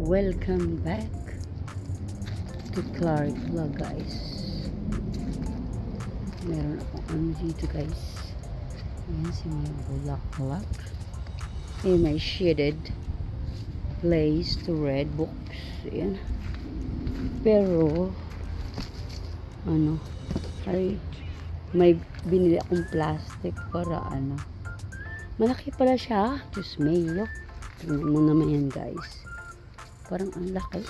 Welcome back to Clark Vlog, guys. Meron akong ano dito, guys. Ayan, si may bulaklak. Ayan, may shaded place to read books. Ayan. Pero ano, ay may binili akong plastic para ano. Malaki pala siya. Diyos mayo. Tingnan mo naman yan, guys. Parang ang laki.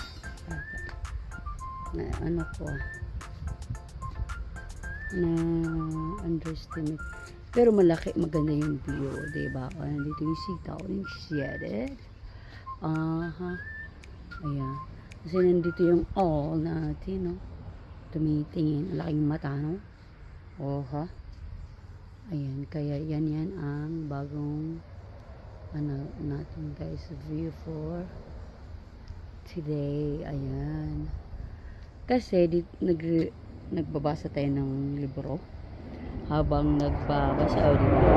Na ano ko. Na underestimate. Pero malaki, maganda yung view. Diba? Nandito yung sitaw. Yung shaded. Ayan. Kasi nandito yung all natin, no? Tumitingin. Ang laking mata, no? Oha. Ayan. Kaya yan ang bagong ano natin, guys, view for today. Ayan. Kasi nagbabasa tayo ng libro habang nagbabasa o diba?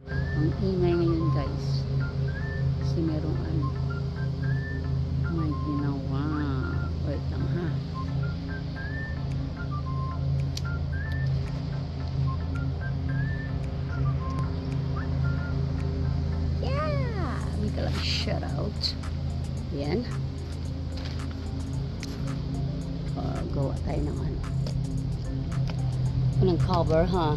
Ang ingay ngayon, guys, kasi merong ano may ginawa. Wait lang, ha. Shout out. Yan. Gawa tayo ng ano. Ng cover, ha.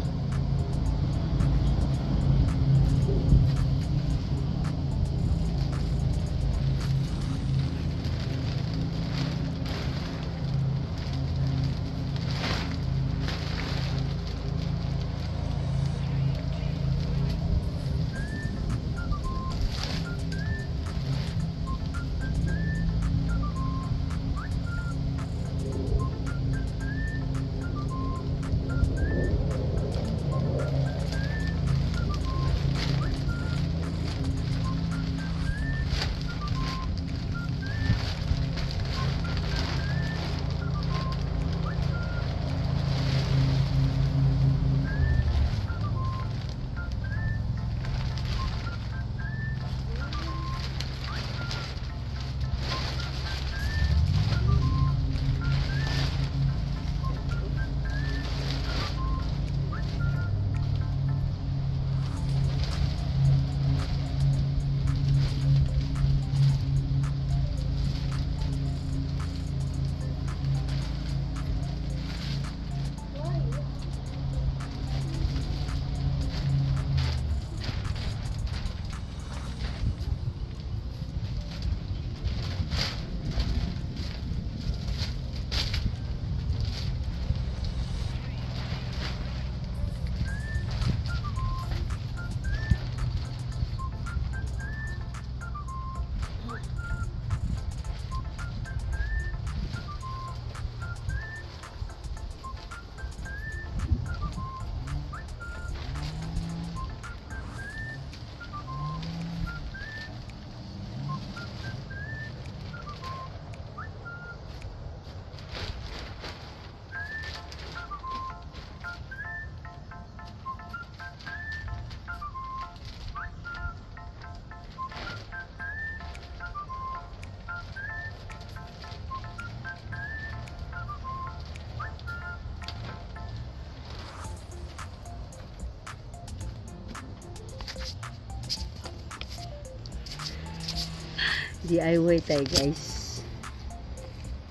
DIY tayo, guys.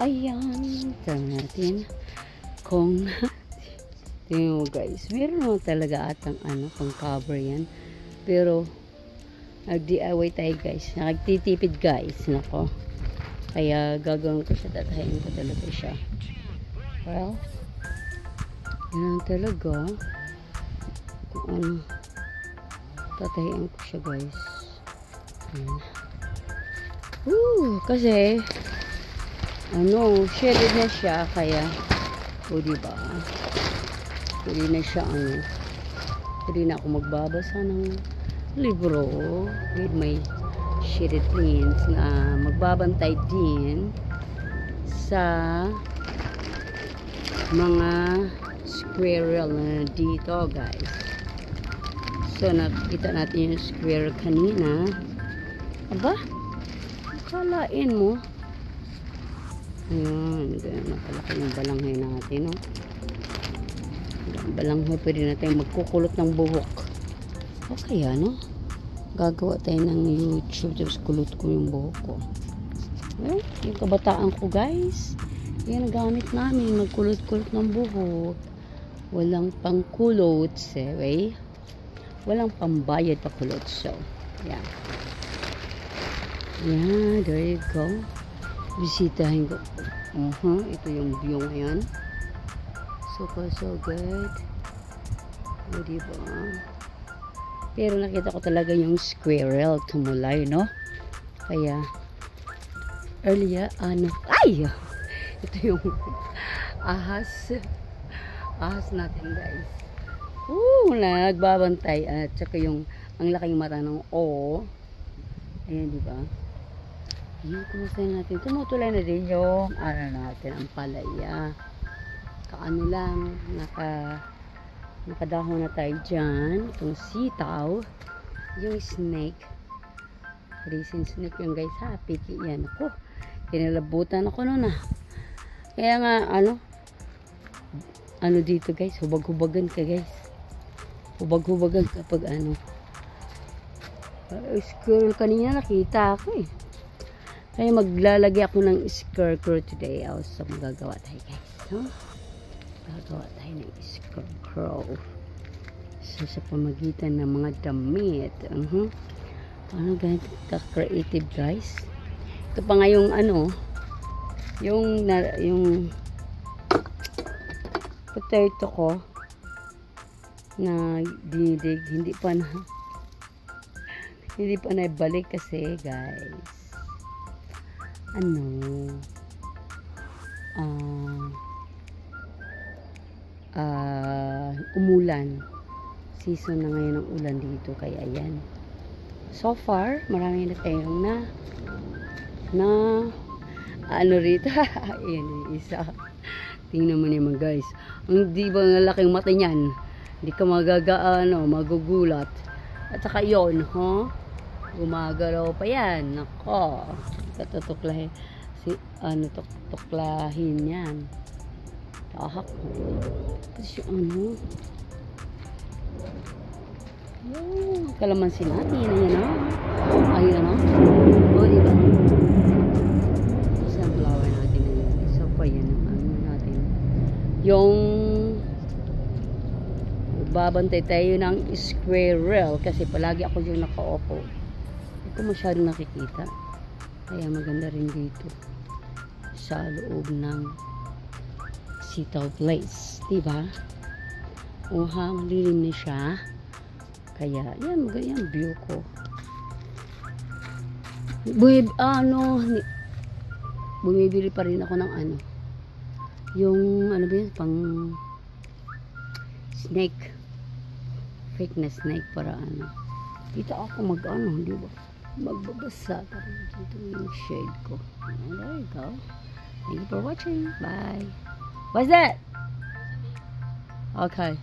Ayan. Tignan natin kung tingnan mo, guys. Meron naman talaga atang ano, pang cover yan. Pero nag-DIY tayo, guys. Nagtitipid, guys. Nako. Kaya gagawin ko siya. Tatahin ko talaga siya. Well, yan talaga. Kung ano, tatahin ko siya, guys. Ayan. Kasi ano, shaded na siya, kaya diba, pwede na siya ano, pwede na ako magbabasa ng libro with my shaded prints na magbabantay din sa mga squirrel na dito, guys. So, nakikita natin yung square kanina. Aba, akalain mo. Ayan, ganyan nakalaki yung balanghoy natin, no? Balanghoy, pwede natin magkukulot ng buhok. O kaya, no? Gagawa tayo ng YouTube, tapos kulot ko yung buhok ko. Eh, yung kabataan ko, guys. Yan ang gamit namin, magkulot-kulot ng buhok. Walang pangkulot, eh. Walang pambayad pa kulot. So, yan. Yeah, there you go. Bisitahin ko. Ito yung view ngayon. So far, so good. O, diba? Pero nakita ko talaga yung squirrel tumulay, no? Kaya, earlier, ay! Ito yung ahas. Ahas natin, guys. Nagbabantay. At saka yung, ang laking mata ng O. Ayan, diba? Ayan, kumusta natin. Tumutulay na din yung, natin, ang palaya. Kaano lang, nakadahon na tayo dyan. Itong sitaw. Yung snake. Raisin snake yung guys, ha. Piki yan. Ako, kinalabutan ako nun, Kaya nga, ano dito guys, hubag-hubagan ka guys. Hubag-hubagan kapag squirrel kanina nakita ako eh. Kaya maglalagay ako ng scarecrow today. So magagawa tayo guys, no? Magagawa tayo ng scarecrow. So sa pamagitan ng mga damit. Ganito ka-creative guys. Ito pa nga yung yung potato ko na dinidig, hindi pa naibalik kasi guys umulan, season na ngayon ng ulan dito, kaya ayan, so far marami na tayong rito. Ayan yung isa, tingnan mo naman guys, hindi ba ang laking mata niyan, hindi ka magugulat. At saka yun, gumagalaw pa yan. Nako, katutuklahin tuklahin yan. Tahak. Tapos yung yung kalamansi natin, ayan o, diba? Tapos ang flower natin na yun. Isa pa yan ang natin. Yung babantay tayo ng squirrel kasi palagi ako yung nakaupo. Hindi ko masyadong nakikita. Kaya maganda rin dito sa loob ng sitaw place. Diba? Malilim na siya. Kaya, yan, magandang view ko. Bumibili pa rin ako ng yung, ba yun, pang snake. Fake na snake para dito ako di ba? Magbabasa. Dito yung shade ko. There you go. Thank you for watching. Bye. What's that? Okay.